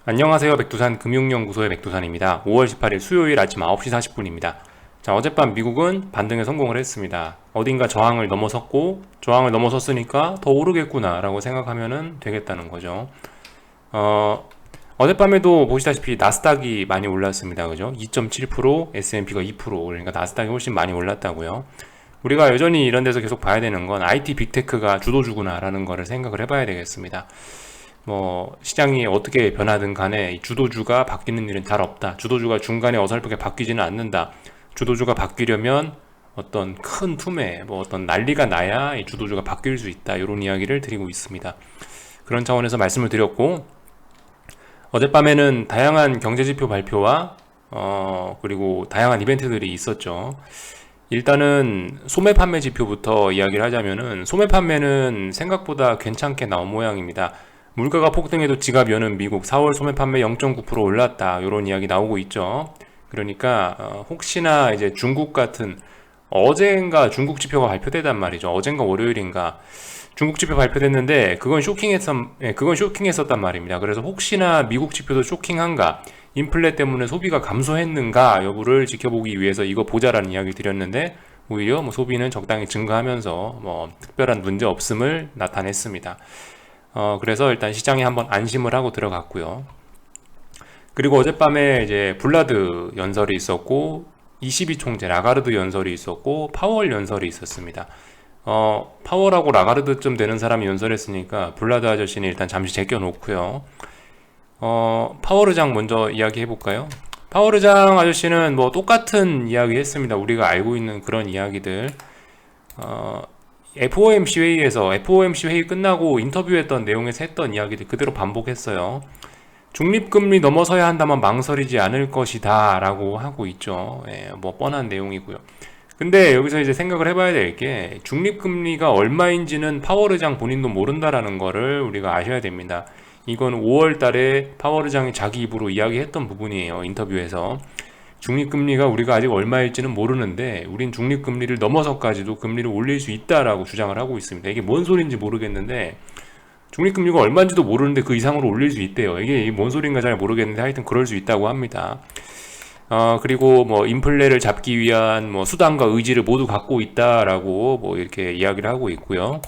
안녕하세요. 백두산 금융연구소의 백두산입니다. 5월 18일 수요일 아침 9시 40분입니다. 자, 어젯밤 미국은 반등에 성공을 했습니다. 어딘가 저항을 넘어섰고, 저항을 넘어섰으니까 더 오르겠구나 라고 생각하면 되겠다는 거죠. 어, 어젯밤에도 보시다시피 나스닥이 많이 올랐습니다. 그죠? 2.7%, S&P가 2%, 그러니까 나스닥이 훨씬 많이 올랐다고요. 우리가 여전히 이런 데서 계속 봐야 되는 건 IT 빅테크가 주도주구나 라는 거를 생각을 해봐야 되겠습니다. 뭐 시장이 어떻게 변하든 간에 이 주도주가 바뀌는 일은 잘 없다. 주도주가 중간에 어설프게 바뀌지는 않는다. 주도주가 바뀌려면 어떤 큰 틈에 뭐 어떤 난리가 나야 이 주도주가 바뀔 수 있다. 이런 이야기를 드리고 있습니다. 그런 차원에서 말씀을 드렸고, 어젯밤에는 다양한 경제지표 발표와 그리고 다양한 이벤트들이 있었죠. 일단은 소매 판매 지표부터 이야기를 하자면은, 소매 판매는 생각보다 괜찮게 나온 모양입니다. 물가가 폭등해도 지갑 여는 미국 4월 소매 판매 0.9% 올랐다, 이런 이야기 나오고 있죠. 그러니까 혹시나 이제 중국 같은, 어젠가 중국 지표가 발표되단 말이죠. 어젠가 월요일인가 중국 지표 발표됐는데 그건 쇼킹했었단 말입니다. 그래서 혹시나 미국 지표도 쇼킹한가, 인플레 때문에 소비가 감소했는가 여부를 지켜보기 위해서 이거 보자라는 이야기 드렸는데, 오히려 뭐 소비는 적당히 증가하면서 뭐 특별한 문제 없음을 나타냈습니다. 그래서 일단 시장이 한번 안심을 하고 들어갔고요. 그리고 어젯밤에 이제 블라드 연설이 있었고, 22 총재 라가르드 연설이 있었고, 파월 연설이 있었습니다. 파월하고 라가르드쯤 되는 사람이 연설했으니까 블라드 아저씨는 일단 잠시 제껴놓고요. 파워르장 먼저 이야기 해볼까요? 파워르장 아저씨는 뭐 똑같은 이야기 했습니다. 우리가 알고 있는 그런 이야기들. FOMC 회의 끝나고 인터뷰했던 내용에서 했던 이야기들 그대로 반복했어요. 중립금리 넘어서야 한다면 망설이지 않을 것이다 라고 하고 있죠. 예, 뭐 뻔한 내용이고요. 근데 여기서 이제 생각을 해봐야 될 게, 중립금리가 얼마인지는 파월의장 본인도 모른다라는 거를 우리가 아셔야 됩니다. 이건 5월 달에 파월의장이 자기 입으로 이야기했던 부분이에요. 인터뷰에서. 중립금리가 우리가 아직 얼마일지는 모르는데 우린 중립금리를 넘어서까지도 금리를 올릴 수 있다라고 주장을 하고 있습니다. 이게 뭔 소리인지 모르겠는데, 중립금리가 얼마인지도 모르는데 그 이상으로 올릴 수 있대요. 이게 뭔 소리인가 잘 모르겠는데 하여튼 그럴 수 있다고 합니다. 그리고 뭐 인플레를 잡기 위한 뭐 수단과 의지를 모두 갖고 있다라고 뭐 이렇게 이야기를 하고 있고요.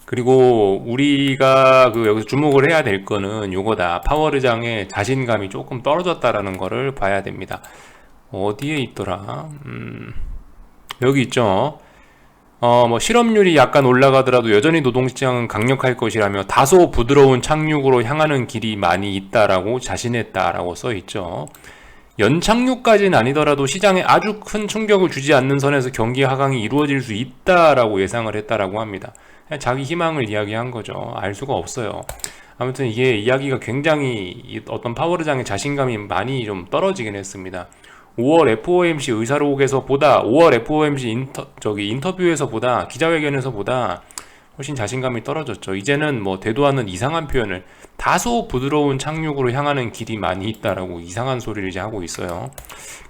그리고 우리가 여기서 주목을 해야 될 거는 요거다. 파월의장의 자신감이 조금 떨어졌다라는 거를 봐야 됩니다. 어디에 있더라? 여기 있죠. 뭐 실업률이 약간 올라가더라도 여전히 노동시장은 강력할 것이라며 다소 부드러운 착륙으로 향하는 길이 많이 있다라고 자신했다라고 써 있죠. 연착륙까지는 아니더라도 시장에 아주 큰 충격을 주지 않는 선에서 경기 하강이 이루어질 수 있다라고 예상을 했다라고 합니다. 그냥 자기 희망을 이야기한 거죠. 알 수가 없어요. 아무튼 이게 이야기가 굉장히 어떤 파월의장의 자신감이 많이 좀 떨어지긴 했습니다. 5월 FOMC 의사록에서보다 5월 FOMC 인터뷰에서보다 기자회견에서보다 훨씬 자신감이 떨어졌죠. 이제는 뭐 대도 않는 이상한 표현을, 다소 부드러운 착륙으로 향하는 길이 많이 있다라고 이상한 소리를 이제 하고 있어요.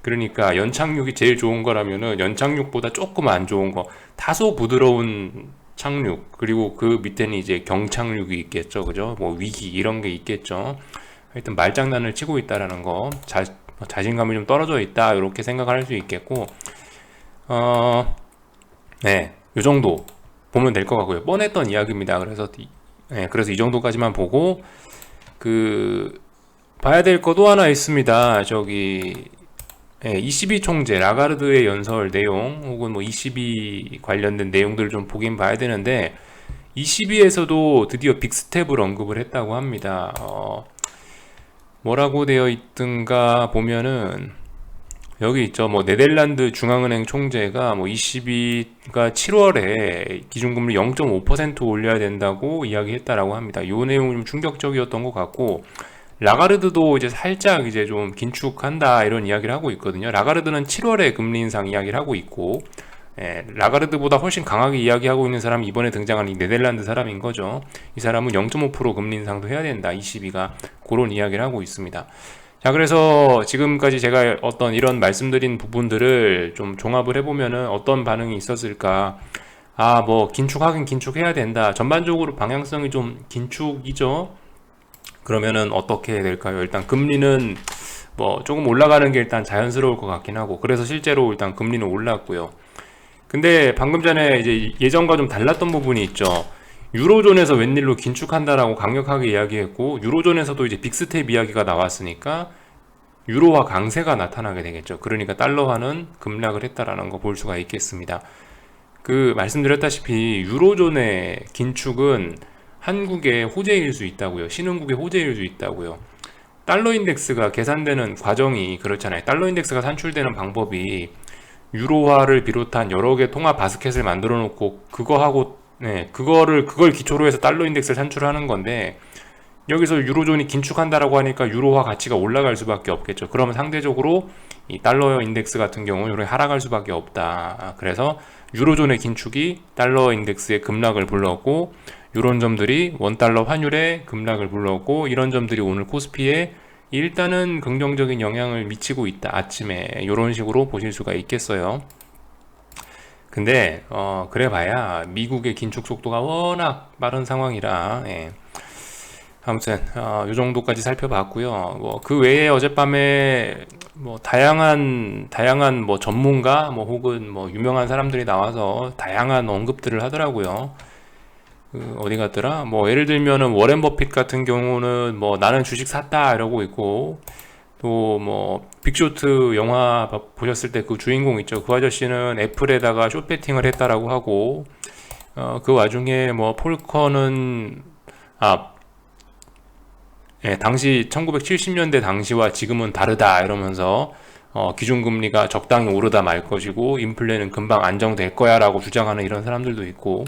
그러니까 연착륙이 제일 좋은 거라면은 연착륙보다 조금 안 좋은 거, 다소 부드러운 착륙, 그리고 그 밑에는 이제 경착륙이 있겠죠. 그죠? 뭐 위기 이런 게 있겠죠. 하여튼 말장난을 치고 있다라는 거, 자신감이 좀 떨어져 있다 이렇게 생각할 수 있겠고, 네, 요 정도 보면 될 것 같고요. 뻔했던 이야기입니다. 그래서 이 정도까지만 보고, 그 봐야 될 거 또 하나 있습니다. ECB 총재 라가르드의 연설 내용 혹은 뭐 ECB 관련된 내용들을 좀 보긴 봐야 되는데, ECB에서도 드디어 빅스텝을 언급을 했다고 합니다. 뭐라고 되어 있든가 보면은 여기 있죠. 뭐 네덜란드 중앙은행 총재가 뭐 ECB가 7월에 기준금리 0.5% 올려야 된다고 이야기했다라고 합니다. 이 내용이 좀 충격적이었던 것 같고, 라가르드도 이제 살짝 이제 좀 긴축한다 이런 이야기를 하고 있거든요. 라가르드는 7월에 금리 인상 이야기를 하고 있고, 라가르드보다 훨씬 강하게 이야기하고 있는 사람이 이번에 등장한 이 네덜란드 사람인 거죠. 이 사람은 0.5% 금리 인상도 해야 된다, ECB가. 그런 이야기를 하고 있습니다. 자, 그래서 지금까지 제가 어떤 이런 말씀드린 부분들을 좀 종합을 해보면은 어떤 반응이 있었을까. 뭐 긴축하긴 긴축해야 된다. 전반적으로 방향성이 좀 긴축이죠. 그러면은 어떻게 될까요? 일단 금리는 뭐 조금 올라가는 게 일단 자연스러울 것 같긴 하고, 그래서 실제로 일단 금리는 올랐고요. 근데 방금 전에 이제 예전과 좀 달랐던 부분이 있죠. 유로존에서 웬일로 긴축한다라고 강력하게 이야기했고, 유로존에서도 이제 빅스텝 이야기가 나왔으니까 유로화 강세가 나타나게 되겠죠. 그러니까 달러화는 급락을 했다라는 거 볼 수가 있겠습니다. 그 말씀드렸다시피 유로존의 긴축은 한국의 호재일 수 있다고요. 신흥국의 호재일 수 있다고요. 달러 인덱스가 계산되는 과정이 그렇잖아요. 달러 인덱스가 산출되는 방법이 유로화를 비롯한 여러 개 통화 바스켓을 만들어 놓고 그걸 기초로 해서 달러 인덱스를 산출하는 건데, 여기서 유로존이 긴축한다라고 하니까 유로화 가치가 올라갈 수밖에 없겠죠. 그러면 상대적으로 이 달러 인덱스 같은 경우는 이렇게 하락할 수밖에 없다. 그래서 유로존의 긴축이 달러 인덱스의 급락을 불렀고, 이런 점들이 원달러 환율의 급락을 불렀고, 이런 점들이 오늘 코스피에 일단은 긍정적인 영향을 미치고 있다. 아침에 이런 식으로 보실 수가 있겠어요. 근데 그래봐야 미국의 긴축 속도가 워낙 빠른 상황이라, 아무튼 이 정도까지 살펴봤고요. 뭐 그 외에 어젯밤에 뭐 다양한 뭐 전문가 뭐 혹은 뭐 유명한 사람들이 나와서 다양한 언급들을 하더라고요. 어디 갔더라? 뭐 예를 들면은 워렌 버핏 같은 경우는 뭐 나는 주식 샀다 이러고 있고, 또 뭐 빅쇼트 영화 보셨을 때 그 주인공 있죠. 그 아저씨는 애플에다가 숏배팅을 했다라고 하고, 그 와중에 뭐 폴커는 당시 1970년대 당시와 지금은 다르다 이러면서 기준금리가 적당히 오르다 말 것이고 인플레는 금방 안정될 거야 라고 주장하는 이런 사람들도 있고,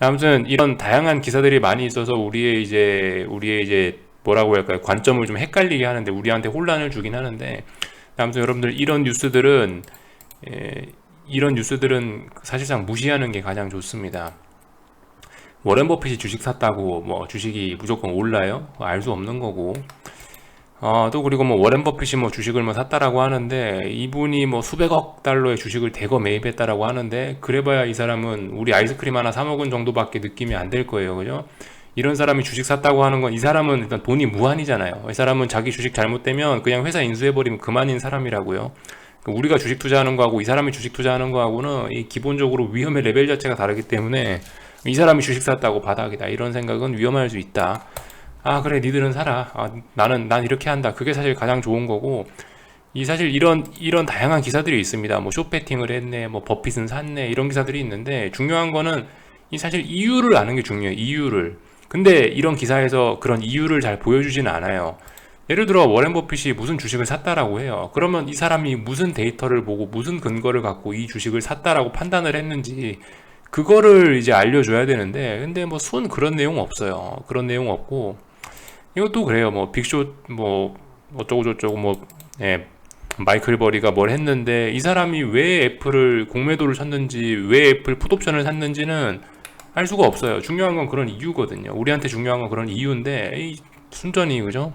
아무튼 이런 다양한 기사들이 많이 있어서 우리의 이제 뭐라고 할까요? 관점을 좀 헷갈리게 하는데, 우리한테 혼란을 주긴 하는데, 아무튼 여러분들 이런 뉴스들은 사실상 무시하는 게 가장 좋습니다. 워렌 버핏이 주식 샀다고 뭐 주식이 무조건 올라요? 알 수 없는 거고. 또 그리고 뭐 워렌 버핏이 뭐 주식을 뭐 샀다라고 하는데, 이분이 뭐 수백억 달러의 주식을 대거 매입했다라고 하는데, 그래봐야 이 사람은 우리 아이스크림 하나 사 먹은 정도밖에 느낌이 안 될 거예요. 그죠? 이런 사람이 주식 샀다고 하는 건, 이 사람은 일단 돈이 무한이잖아요. 이 사람은 자기 주식 잘못되면 그냥 회사 인수해버리면 그만인 사람이라고요. 우리가 주식 투자하는 거하고 이 사람이 주식 투자하는 거하고는 이 기본적으로 위험의 레벨 자체가 다르기 때문에, 이 사람이 주식 샀다고 바닥이다 이런 생각은 위험할 수 있다. 그래 니들은 살아. 난 이렇게 한다. 그게 사실 가장 좋은 거고, 사실 이런 다양한 기사들이 있습니다. 뭐 숏배팅을 했네, 뭐 버핏은 샀네, 이런 기사들이 있는데, 중요한 거는 사실 이유를 아는 게 중요해요. 이유를. 근데 이런 기사에서 그런 이유를 잘 보여주지는 않아요. 예를 들어 워렌 버핏이 무슨 주식을 샀다라고 해요. 그러면 이 사람이 무슨 데이터를 보고 무슨 근거를 갖고 이 주식을 샀다라고 판단을 했는지, 그거를 이제 알려줘야 되는데, 근데 뭐 그런 내용 없어요. 그런 내용 없고, 이것도 그래요. 뭐 빅숏 뭐 어쩌고 저쩌고 뭐 마이클 버리가 뭘 했는데, 이 사람이 왜 애플을 공매도를 쳤는지, 왜 애플 풋옵션을 샀는지는 알 수가 없어요. 중요한 건 그런 이유거든요. 우리한테 중요한 건 그런 이유인데, 순전히 그죠?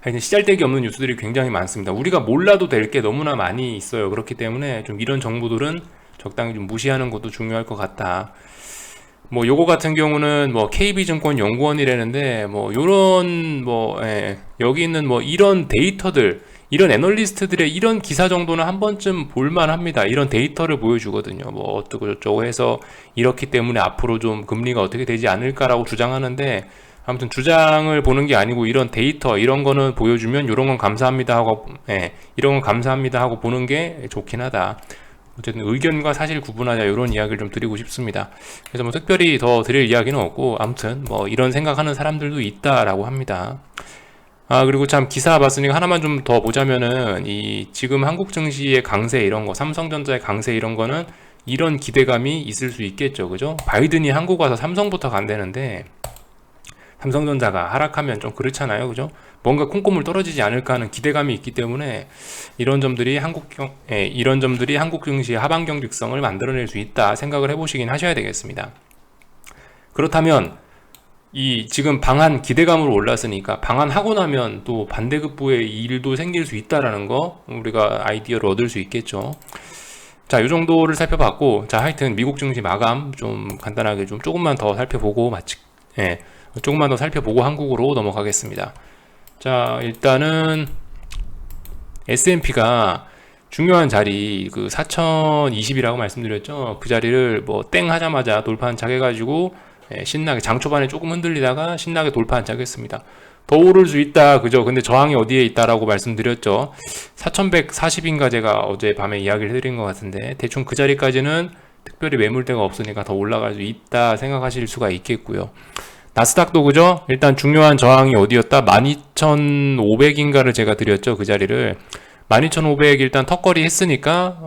하여튼 시잘데기 없는 뉴스들이 굉장히 많습니다. 우리가 몰라도 될 게 너무나 많이 있어요. 그렇기 때문에 좀 이런 정보들은 적당히 좀 무시하는 것도 중요할 것 같다. 뭐 요거 같은 경우는 뭐 KB증권 연구원이라는데, 뭐 요런 여기 있는 뭐 이런 데이터들, 이런 애널리스트들의 이런 기사 정도는 한 번쯤 볼만합니다. 이런 데이터를 보여주거든요. 뭐 어떻고 저쩌고 해서 이렇기 때문에 앞으로 좀 금리가 어떻게 되지 않을까라고 주장하는데, 아무튼 주장을 보는 게 아니고 이런 데이터 이런 거는 보여주면 이런 건 감사합니다 하고 이런 건 감사합니다 하고 보는 게 좋긴 하다. 어쨌든 의견과 사실 구분하자, 이런 이야기를 좀 드리고 싶습니다. 그래서 뭐 특별히 더 드릴 이야기는 없고, 아무튼 뭐 이런 생각하는 사람들도 있다라고 합니다. 그리고 참 기사 봤으니까 하나만 좀 더 보자면은, 지금 한국 증시의 강세 이런 거, 삼성전자의 강세 이런 거는 이런 기대감이 있을 수 있겠죠. 그죠? 바이든이 한국 와서 삼성부터 간다는데, 삼성전자가 하락하면 좀 그렇잖아요. 그죠? 뭔가 콩고물 떨어지지 않을까 하는 기대감이 있기 때문에, 이런 점들이 한국 증시의 하방 경직성을 만들어낼 수 있다 생각을 해보시긴 하셔야 되겠습니다. 그렇다면 지금 방한 기대감으로 올랐으니까, 방한하고 나면 또 반대급부의 일도 생길 수 있다라는 거 우리가 아이디어를 얻을 수 있겠죠. 자, 요 정도를 살펴봤고, 자, 하여튼 미국 증시 마감 좀 간단하게 좀 조금만 더 살펴보고 조금만 더 살펴보고 한국으로 넘어가겠습니다. 자, 일단은 S&P가 중요한 자리 그 4020이라고 말씀드렸죠. 그 자리를 뭐 땡 하자마자 돌파 한착해가지고 신나게 장 초반에 조금 흔들리다가 신나게 돌파 한착했습니다. 더 오를 수 있다, 그죠? 근데 저항이 어디에 있다라고 말씀드렸죠. 4140인가 제가 어제 밤에 이야기를 해드린 것 같은데 대충 그 자리까지는 특별히 매물대가 없으니까 더 올라갈 수 있다 생각하실 수가 있겠고요. 나스닥도 그죠? 일단 중요한 저항이 어디였다? 12,500인가를 제가 드렸죠. 그 자리를 12,500 일단 턱걸이 했으니까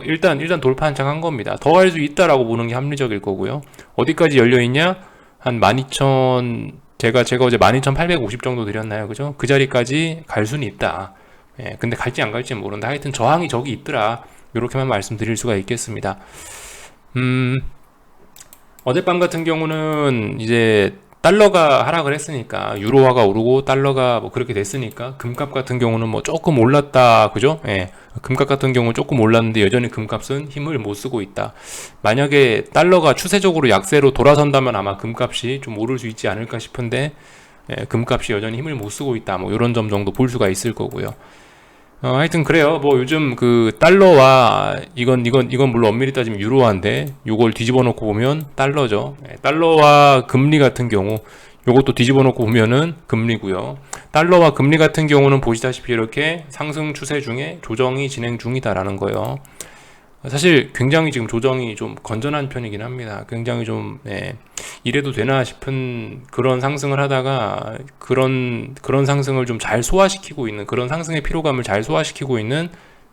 일단 돌파 한창 겁니다. 더 할 수 있다라고 보는 게 합리적일 거고요. 어디까지 열려 있냐? 한 12,000 제가 어제 12,850 정도 드렸나요? 그죠? 그 자리까지 갈 수는 있다. 예, 근데 갈지 안 갈지 모른다. 하여튼 저항이 저기 있더라. 이렇게만 말씀드릴 수가 있겠습니다. 어젯밤 같은 경우는 이제 달러가 하락을 했으니까 유로화가 오르고 달러가 뭐 그렇게 됐으니까 금값 같은 경우는 뭐 조금 올랐다, 그죠? 예. 금값 같은 경우 조금 올랐는데 여전히 금값은 힘을 못 쓰고 있다. 만약에 달러가 추세적으로 약세로 돌아선다면 아마 금값이 좀 오를 수 있지 않을까 싶은데 금값이 여전히 힘을 못 쓰고 있다. 뭐 이런 점 정도 볼 수가 있을 거고요. 하여튼 그래요. 뭐 요즘 그 달러와 이건 물론 엄밀히 따지면 유로화인데 요걸 뒤집어 놓고 보면 달러죠. 달러와 금리 같은 경우 요것도 뒤집어 놓고 보면은 금리고요. 달러와 금리 같은 경우는 보시다시피 이렇게 상승 추세 중에 조정이 진행 중이다라는 거예요. 사실 굉장히 지금 조정이 좀 건전한 편이긴 합니다. 굉장히 좀 이래도 되나 싶은 그런 상승을 하다가 그런 상승을 좀 잘 소화시키고 있는, 그런 상승의 피로감을 잘 소화시키고 있는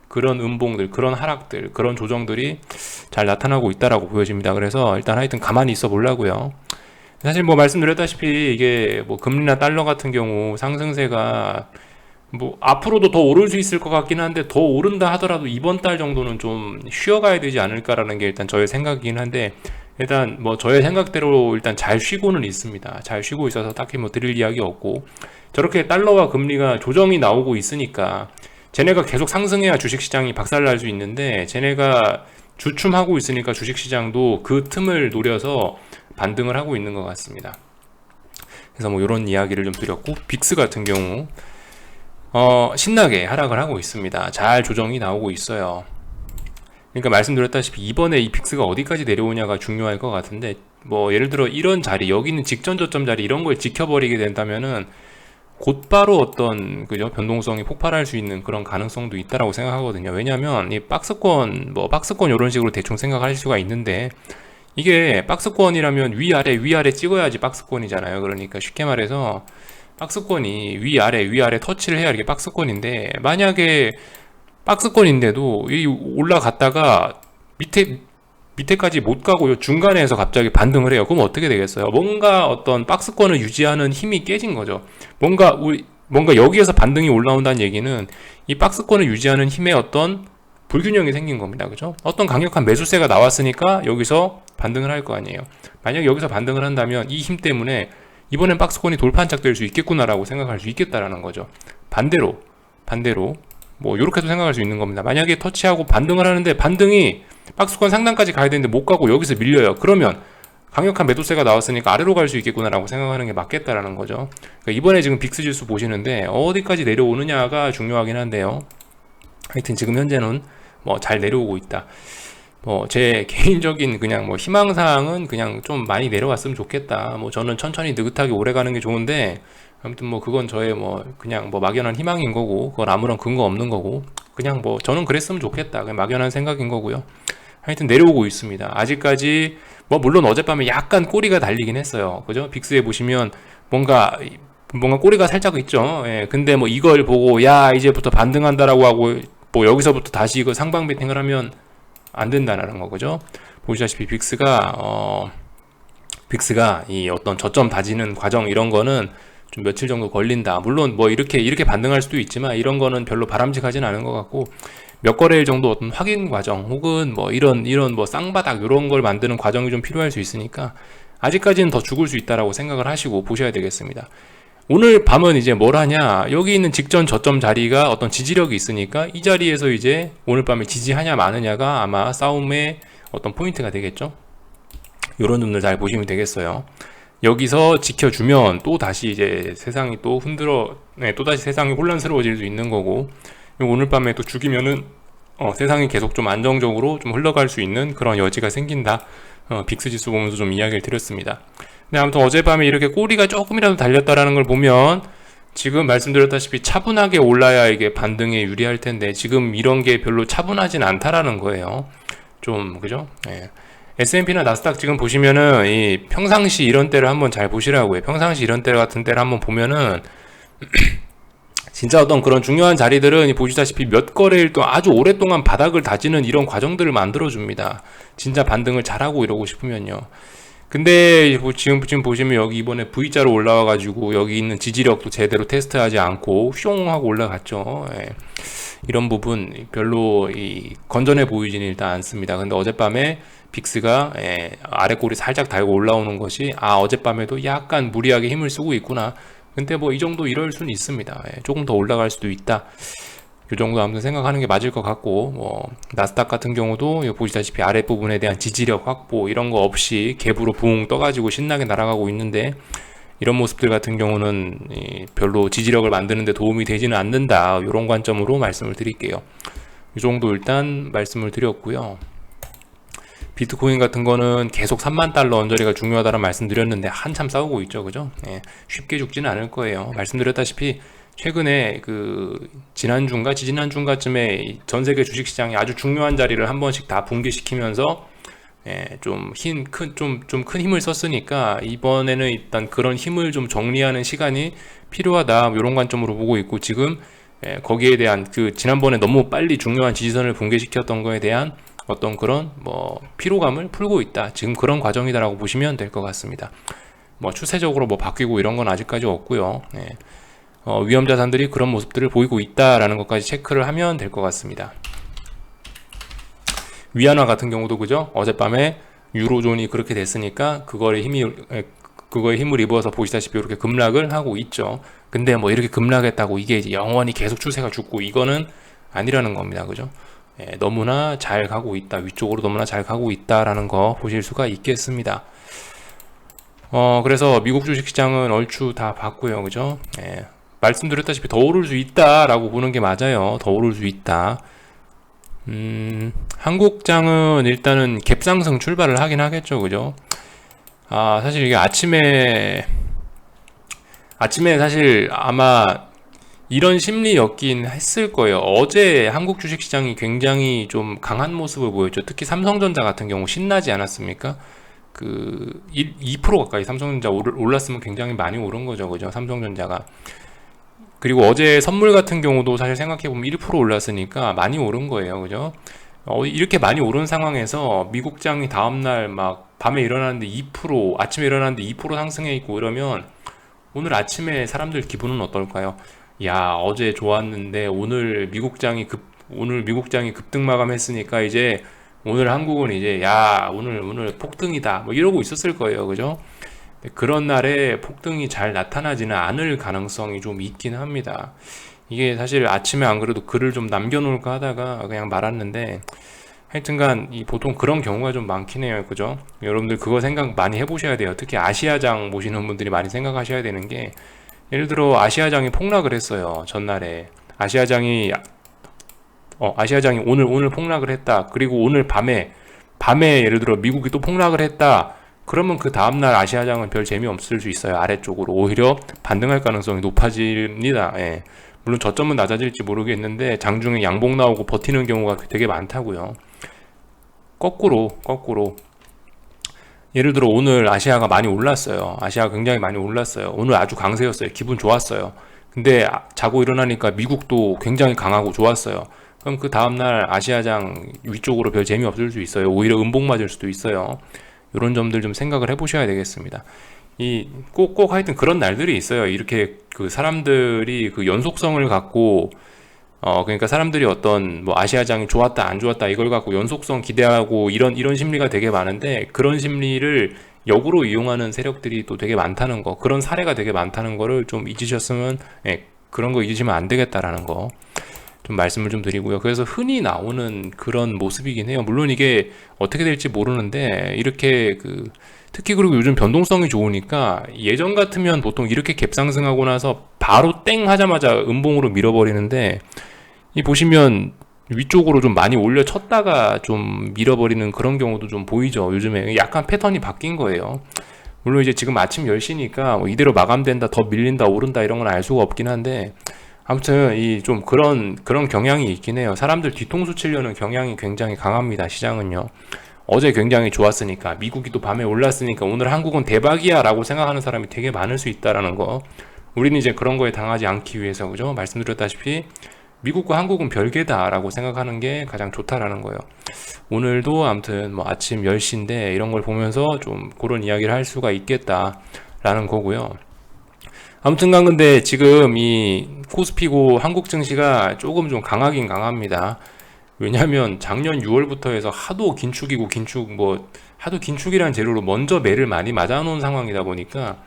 그런 음봉들, 그런 하락들, 그런 조정들이 잘 나타나고 있다라고 보여집니다. 그래서 일단 하여튼 가만히 있어 보려고요. 사실 뭐 말씀드렸다시피 이게 뭐 금리나 달러 같은 경우 상승세가 뭐 앞으로도 더 오를 수 있을 것 같긴 한데, 더 오른다 하더라도 이번 달 정도는 좀 쉬어가야 되지 않을까라는 게 일단 저의 생각이긴 한데, 일단 뭐 저의 생각대로 일단 잘 쉬고는 있습니다. 잘 쉬고 있어서 딱히 뭐 드릴 이야기 없고, 저렇게 달러와 금리가 조정이 나오고 있으니까 쟤네가 계속 상승해야 주식시장이 박살날 수 있는데, 쟤네가 주춤하고 있으니까 주식시장도 그 틈을 노려서 반등을 하고 있는 것 같습니다. 그래서 뭐 이런 이야기를 좀 드렸고, 빅스 같은 경우 신나게 하락을 하고 있습니다. 잘 조정이 나오고 있어요. 그러니까 말씀드렸다시피 이번에 이 빅스가 어디까지 내려오냐가 중요할 것 같은데, 뭐 예를 들어 이런 자리, 여기 있는 직전 저점 자리 이런 걸 지켜버리게 된다면은 곧바로 어떤 그죠 변동성이 폭발할 수 있는 그런 가능성도 있다라고 생각하거든요. 왜냐하면 이 박스권 이런 식으로 대충 생각할 수가 있는데, 이게 박스권이라면 위아래 찍어야지 박스권이잖아요. 그러니까 쉽게 말해서 박스권이 위아래 터치를 해야 이게 박스권인데, 만약에 박스권인데도 이 올라갔다가 밑에까지 못 가고요, 중간에서 갑자기 반등을 해요. 그럼 어떻게 되겠어요? 뭔가 어떤 박스권을 유지하는 힘이 깨진 거죠. 뭔가 여기에서 반등이 올라온다는 얘기는 이 박스권을 유지하는 힘에 어떤 불균형이 생긴 겁니다. 그죠? 어떤 강력한 매수세가 나왔으니까 여기서 반등을 할 거 아니에요. 만약 여기서 반등을 한다면 이 힘 때문에 이번엔 박스권이 돌판짝 될 수 있겠구나라고 생각할 수 있겠다라는 거죠. 반대로 뭐 이렇게도 생각할 수 있는 겁니다. 만약에 터치하고 반등을 하는데 반등이 박스권 상단까지 가야 되는데 못 가고 여기서 밀려요. 그러면 강력한 매도세가 나왔으니까 아래로 갈 수 있겠구나라고 생각하는 게 맞겠다라는 거죠. 그러니까 이번에 지금 빅스 지수 보시는데 어디까지 내려오느냐가 중요하긴 한데요. 하여튼 지금 현재는 뭐 잘 내려오고 있다. 뭐 제 개인적인 그냥 뭐 희망사항은 그냥 좀 많이 내려왔으면 좋겠다. 뭐 저는 천천히 느긋하게 오래 가는 게 좋은데, 아무튼 뭐 그건 저의 뭐 그냥 뭐 막연한 희망인 거고, 그건 아무런 근거 없는 거고, 그냥 뭐 저는 그랬으면 좋겠다, 그냥 막연한 생각인 거고요. 하여튼 내려오고 있습니다. 아직까지 뭐 물론 어젯밤에 약간 꼬리가 달리긴 했어요. 그죠? 빅스에 보시면 뭔가 꼬리가 살짝 있죠. 예. 근데 뭐 이걸 보고 야 이제부터 반등한다라고 하고 뭐 여기서부터 다시 이거 상방 베팅을 하면 안 된다라는 거, 그죠? 보시다시피 빅스가 이 어떤 저점 다지는 과정 이런 거는 좀 며칠 정도 걸린다. 물론 뭐 이렇게 반등할 수도 있지만 이런 거는 별로 바람직하진 않은 것 같고, 몇 거래일 정도 어떤 확인 과정 혹은 뭐 이런 뭐 쌍바닥 이런 걸 만드는 과정이 좀 필요할 수 있으니까 아직까지는 더 죽을 수 있다라고 생각을 하시고 보셔야 되겠습니다. 오늘 밤은 이제 뭘 하냐, 여기 있는 직전 저점 자리가 어떤 지지력이 있으니까 이 자리에서 이제 오늘 밤에 지지하냐 마느냐가 아마 싸움의 어떤 포인트가 되겠죠. 요런 점들 잘 보시면 되겠어요. 여기서 지켜주면 또 다시 이제 세상이 또 또 다시 세상이 혼란스러워질 수 있는 거고, 오늘 밤에 또 죽이면은 세상이 계속 좀 안정적으로 좀 흘러갈 수 있는 그런 여지가 생긴다. 빅스 지수 보면서 좀 이야기를 드렸습니다. 근데 아무튼 어젯밤에 이렇게 꼬리가 조금이라도 달렸다라는 걸 보면 지금 말씀드렸다시피 차분하게 올라야 이게 반등에 유리할 텐데 지금 이런 게 별로 차분하진 않다라는 거예요. 좀 그죠? 예. S&P나 나스닥 지금 보시면은 이 평상시 이런 때를 한번 잘 보시라고요. 평상시 이런 때 같은 때를 한번 보면은 진짜 어떤 그런 중요한 자리들은 보시다시피 몇 거래일 동안 아주 오랫동안 바닥을 다지는 이런 과정들을 만들어 줍니다. 진짜 반등을 잘하고 이러고 싶으면요. 근데 지금 보시면 여기 이번에 V자로 올라와 가지고 여기 있는 지지력도 제대로 테스트하지 않고 슝 하고 올라갔죠. 예. 이런 부분 별로 건전해 보이지는 일단 않습니다. 근데 어젯밤에 빅스가 아래 꼬리 살짝 달고 올라오는 것이 어젯밤에도 약간 무리하게 힘을 쓰고 있구나. 근데 뭐 이 정도 이럴 수는 있습니다. 조금 더 올라갈 수도 있다. 이 정도 아무튼 생각하는 게 맞을 것 같고, 뭐 나스닥 같은 경우도 보시다시피 아랫부분에 대한 지지력 확보 이런 거 없이 갭으로 붕 떠가지고 신나게 날아가고 있는데, 이런 모습들 같은 경우는 별로 지지력을 만드는 데 도움이 되지는 않는다. 이런 관점으로 말씀을 드릴게요. 이 정도 일단 말씀을 드렸고요. 비트코인 같은 거는 계속 3만 달러 언저리가 중요하다는 말씀 드렸는데 한참 싸우고 있죠. 그죠? 쉽게 죽지는 않을 거예요. 말씀드렸다시피 최근에 지난주인가 지지난주인가쯤에 전 세계 주식시장이 아주 중요한 자리를 한 번씩 다 붕괴시키면서 좀 큰 힘을 썼으니까 이번에는 일단 그런 힘을 좀 정리하는 시간이 필요하다. 이런 관점으로 보고 있고, 지금 거기에 대한 지난번에 너무 빨리 중요한 지지선을 붕괴시켰던 거에 대한 어떤 그런 피로감을 풀고 있다. 지금 그런 과정이다라고 보시면 될 것 같습니다. 추세적으로 바뀌고 이런 건 아직까지 없고요. 위험 자산들이 그런 모습들을 보이고 있다라는 것까지 체크를 하면 될 것 같습니다. 위안화 같은 경우도 그죠? 어젯밤에 유로존이 그렇게 됐으니까 그거에 힘을 입어서 보시다시피 이렇게 급락을 하고 있죠. 근데 이렇게 급락했다고 이게 이제 영원히 계속 추세가 죽고 이거는 아니라는 겁니다. 그죠? 너무나 잘 가고 있다. 위쪽으로 너무나 잘 가고 있다라는 거 보실 수가 있겠습니다. 그래서 미국 주식시장은 얼추 다 봤고요. 그죠? 말씀드렸다시피 더 오를 수 있다라고 보는 게 맞아요. 더 오를 수 있다. 한국장은 일단은 갭상승 출발을 하긴 하겠죠. 그죠? 사실 이게 아침에 사실 아마 이런 심리였긴 했을 거예요. 어제 한국 주식시장이 굉장히 좀 강한 모습을 보였죠. 특히 삼성전자 같은 경우 신나지 않았습니까? 2% 가까이 삼성전자 올랐으면 굉장히 많이 오른 거죠. 그죠? 삼성전자가. 그리고 어제 선물 같은 경우도 사실 생각해보면 1% 올랐으니까 많이 오른 거예요. 그죠? 이렇게 많이 오른 상황에서 미국장이 다음날 밤에 일어났는데 2%, 아침에 일어났는데 2% 상승해 있고 이러면 오늘 아침에 사람들 기분은 어떨까요? 야, 어제 좋았는데 오늘 미국장이 급등 마감했으니까 이제 오늘 한국은 이제 오늘 폭등이다 이러고 있었을 거예요. 그죠? 그런 날에 폭등이 잘 나타나지는 않을 가능성이 좀 있긴 합니다. 이게 사실 아침에 안 그래도 글을 좀 남겨놓을까 하다가 그냥 말았는데, 하여튼간 보통 그런 경우가 좀 많긴 해요. 그죠? 여러분들 그거 생각 많이 해보셔야 돼요. 특히 아시아장 보시는 분들이 많이 생각하셔야 되는 게, 예를 들어 아시아장이 폭락을 했어요. 전날에 아시아장이 오늘 폭락을 했다. 그리고 오늘 밤에 예를 들어 미국이 또 폭락을 했다. 그러면 그 다음날 아시아장은 별 재미없을 수 있어요. 아래쪽으로 오히려 반등할 가능성이 높아집니다. 물론 저점은 낮아질지 모르겠는데 장중에 양봉 나오고 버티는 경우가 되게 많다고요. 거꾸로 예를 들어 오늘 아시아가 많이 올랐어요. 아시아가 굉장히 많이 올랐어요. 오늘 아주 강세였어요. 기분 좋았어요. 근데 자고 일어나니까 미국도 굉장히 강하고 좋았어요. 그럼 그 다음날 아시아장 위쪽으로 별 재미없을 수 있어요. 오히려 음봉 맞을 수도 있어요. 이런 점들 좀 생각을 해보셔야 되겠습니다. 꼭 하여튼 그런 날들이 있어요. 이렇게 사람들이 연속성을 갖고 그러니까 사람들이 어떤 아시아장이 좋았다 안 좋았다 이걸 갖고 연속성 기대하고 이런 심리가 되게 많은데, 그런 심리를 역으로 이용하는 세력들이 또 되게 많다는 거, 그런 사례가 되게 많다는 거를 좀 잊으셨으면, 그런 거 잊으시면 안 되겠다라는 거. 좀 말씀을 좀 드리고요. 그래서 흔히 나오는 그런 모습이긴 해요. 물론 이게 어떻게 될지 모르는데 이렇게 특히 그리고 요즘 변동성이 좋으니까 예전 같으면 보통 이렇게 갭상승하고 나서 바로 땡 하자마자 음봉으로 밀어버리는데 이 보시면 위쪽으로 좀 많이 올려쳤다가 좀 밀어버리는 그런 경우도 좀 보이죠. 요즘에 약간 패턴이 바뀐 거예요. 물론 이제 지금 아침 10시니까 뭐 이대로 마감된다, 더 밀린다, 오른다 이런 건 알 수가 없긴 한데 아무튼 이 좀 그런 경향이 있긴 해요. 사람들 뒤통수 치려는 경향이 굉장히 강합니다. 시장은요. 어제 굉장히 좋았으니까 미국이 또 밤에 올랐으니까 오늘 한국은 대박이야 라고 생각하는 사람이 되게 많을 수 있다라는 거. 우리는 이제 그런 거에 당하지 않기 위해서 그죠? 말씀드렸다시피 미국과 한국은 별개다라고 생각하는 게 가장 좋다라는 거예요. 오늘도 아무튼 뭐 아침 10시인데 이런 걸 보면서 좀 그런 이야기를 할 수가 있겠다라는 거고요. 아무튼간 근데 지금 이 코스피고 한국 증시가 조금 좀 강하긴 강합니다. 왜냐하면 작년 6월부터 해서 하도 긴축이고 하도 긴축이라는 재료로 먼저 매를 많이 맞아놓은 상황이다 보니까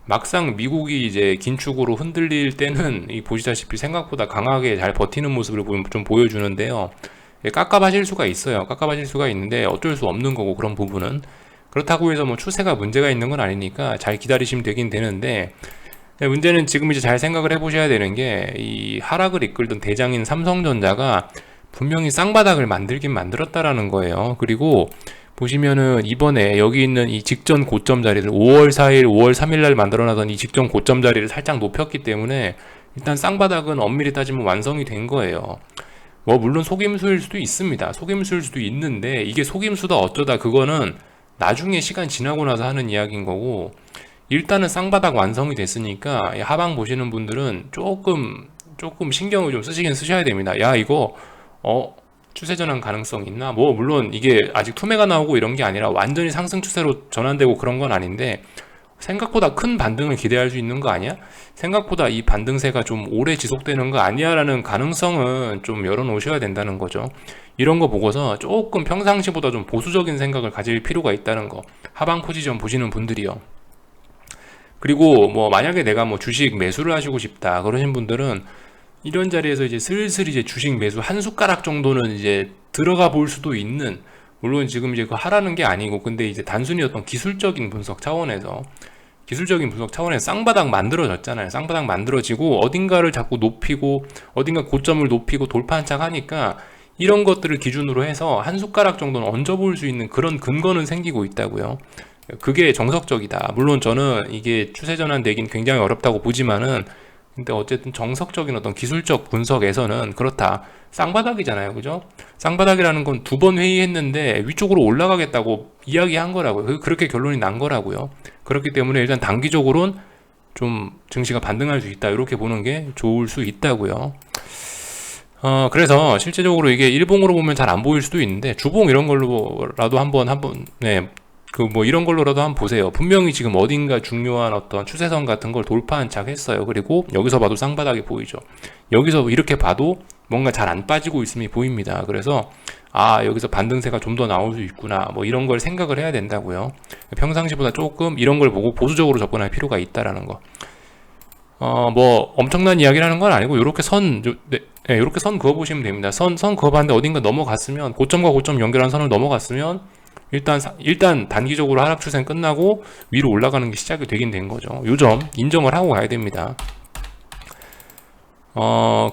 막상 미국이 이제 긴축으로 흔들릴 때는 보시다시피 생각보다 강하게 잘 버티는 모습을 좀 보여주는데요. 깝깝하실 수가 있어요. 깝깝하실 수가 있는데 어쩔 수 없는 거고 그런 부분은 그렇다고 해서 뭐 추세가 문제가 있는 건 아니니까 잘 기다리시면 되긴 되는데 문제는 지금 이제 잘 생각을 해보셔야 되는 게 이 하락을 이끌던 대장인 삼성전자가 분명히 쌍바닥을 만들긴 만들었다라는 거예요. 그리고 보시면은 이번에 여기 있는 이 직전 고점 자리를 5월 4일, 5월 3일 날 만들어놨던 이 직전 고점 자리를 살짝 높였기 때문에 일단 쌍바닥은 엄밀히 따지면 완성이 된 거예요. 뭐 물론 속임수일 수도 있습니다. 속임수일 수도 있는데 이게 속임수다 어쩌다 그거는 나중에 시간 지나고 나서 하는 이야기인 거고 일단은 쌍바닥 완성이 됐으니까 하방 보시는 분들은 조금 신경을 좀 쓰시긴 쓰셔야 됩니다. 야 이거 추세 전환 가능성 있나? 뭐 물론 이게 아직 투매가 나오고 이런 게 아니라 완전히 상승 추세로 전환되고 그런 건 아닌데 생각보다 큰 반등을 기대할 수 있는 거 아니야? 생각보다 이 반등세가 좀 오래 지속되는 거 아니야? 라는 가능성은 좀 열어놓으셔야 된다는 거죠. 이런 거 보고서 조금 평상시보다 좀 보수적인 생각을 가질 필요가 있다는 거. 하방 포지션 보시는 분들이요. 그리고 뭐 만약에 내가 뭐 주식 매수를 하시고 싶다 그러신 분들은 이런 자리에서 이제 슬슬 이제 주식 매수 한 숟가락 정도는 이제 들어가 볼 수도 있는, 물론 지금 이제 그 하라는 게 아니고 근데 이제 단순히 어떤 기술적인 분석 차원에서 쌍바닥 만들어졌잖아요. 쌍바닥 만들어지고 어딘가를 자꾸 높이고 어딘가 고점을 높이고 돌파한착 하니까 이런 것들을 기준으로 해서 한 숟가락 정도는 얹어볼 수 있는 그런 근거는 생기고 있다고요. 그게 정석적이다. 물론 저는 이게 추세 전환되긴 굉장히 어렵다고 보지만은 근데 어쨌든 정석적인 어떤 기술적 분석에서는 그렇다. 쌍바닥이잖아요. 그죠? 쌍바닥이라는 건 두 번 회의했는데 위쪽으로 올라가겠다고 이야기한 거라고요. 그렇게 결론이 난 거라고요. 그렇기 때문에 일단 단기적으로는 좀 증시가 반등할 수 있다. 이렇게 보는 게 좋을 수 있다고요. 그래서 실제적으로 이게 일봉으로 보면 잘 안 보일 수도 있는데 주봉 이런 걸로라도 한번 네, 뭐 이런 걸로라도 한번 보세요. 분명히 지금 어딘가 중요한 어떤 추세선 같은 걸 돌파한 착 했어요. 그리고 여기서 봐도 쌍바닥이 보이죠. 여기서 이렇게 봐도 뭔가 잘 안 빠지고 있음이 보입니다. 그래서 여기서 반등세가 좀 더 나올 수 있구나. 뭐 이런 걸 생각을 해야 된다고요. 평상시보다 조금 이런 걸 보고 보수적으로 접근할 필요가 있다라는 거. 뭐 엄청난 이야기를 하는 건 아니고 요렇게 요렇게 선 그어 보시면 됩니다. 선 그어봤는데 어딘가 넘어갔으면 고점과 고점 연결한 선을 넘어갔으면 일단 단기적으로 하락 추세는 끝나고 위로 올라가는 게 시작이 되긴 된 거죠. 요 점 인정을 하고 가야 됩니다.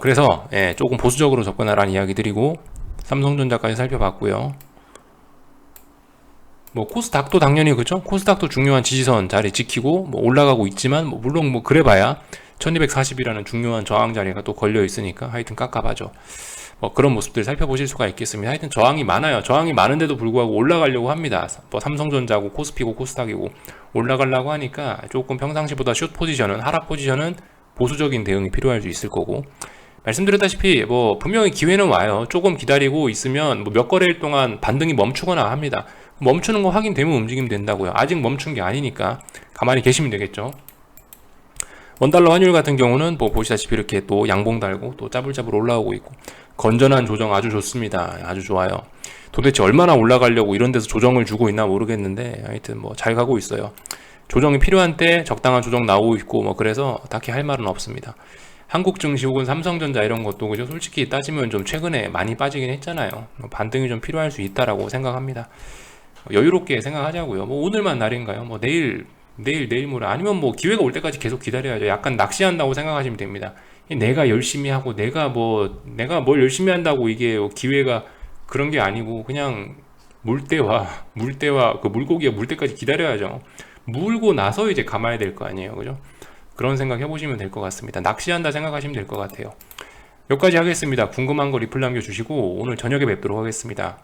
그래서 조금 보수적으로 접근하라는 이야기 드리고 삼성전자까지 살펴봤고요. 뭐 코스닥도 당연히 그죠? 코스닥도 중요한 지지선 자리 지키고 뭐 올라가고 있지만 물론 뭐 그래봐야 1240이라는 중요한 저항 자리가 또 걸려 있으니까 하여튼 깝깝하죠. 그런 모습들 살펴보실 수가 있겠습니다. 하여튼 저항이 많아요. 저항이 많은데도 불구하고 올라가려고 합니다. 뭐 삼성전자고 코스피고 코스닥이고 올라가려고 하니까 조금 평상시보다 숏 포지션은 하락 포지션은 보수적인 대응이 필요할 수 있을 거고 말씀드렸다시피 뭐 분명히 기회는 와요. 조금 기다리고 있으면 뭐 몇 거래일 동안 반등이 멈추거나 합니다. 멈추는 거 확인되면 움직이면 된다고요. 아직 멈춘 게 아니니까 가만히 계시면 되겠죠. 원달러 환율 같은 경우는 뭐 보시다시피 이렇게 또 양봉 달고 또 짜불짜불 올라오고 있고 건전한 조정 아주 좋습니다. 아주 좋아요. 도대체 얼마나 올라가려고 이런 데서 조정을 주고 있나 모르겠는데 하여튼 뭐 잘 가고 있어요. 조정이 필요한 때 적당한 조정 나오고 있고 뭐 그래서 딱히 할 말은 없습니다. 한국 증시 혹은 삼성전자 이런 것도 그죠? 솔직히 따지면 좀 최근에 많이 빠지긴 했잖아요. 반등이 좀 필요할 수 있다라고 생각합니다. 여유롭게 생각하자고요. 뭐 오늘만 날인가요? 뭐 내일 모레 아니면 뭐 기회가 올 때까지 계속 기다려야죠. 약간 낚시한다고 생각하시면 됩니다. 내가 열심히 하고 내가 뭘 열심히 한다고 이게 기회가 그런 게 아니고 그냥 물때와 그 물고기가 물 때까지 기다려야죠. 물고 나서 이제 감아야 될 거 아니에요. 그죠? 그런 생각 해보시면 될 것 같습니다. 낚시한다 생각하시면 될 것 같아요. 여기까지 하겠습니다. 궁금한 거 리플 남겨주시고 오늘 저녁에 뵙도록 하겠습니다.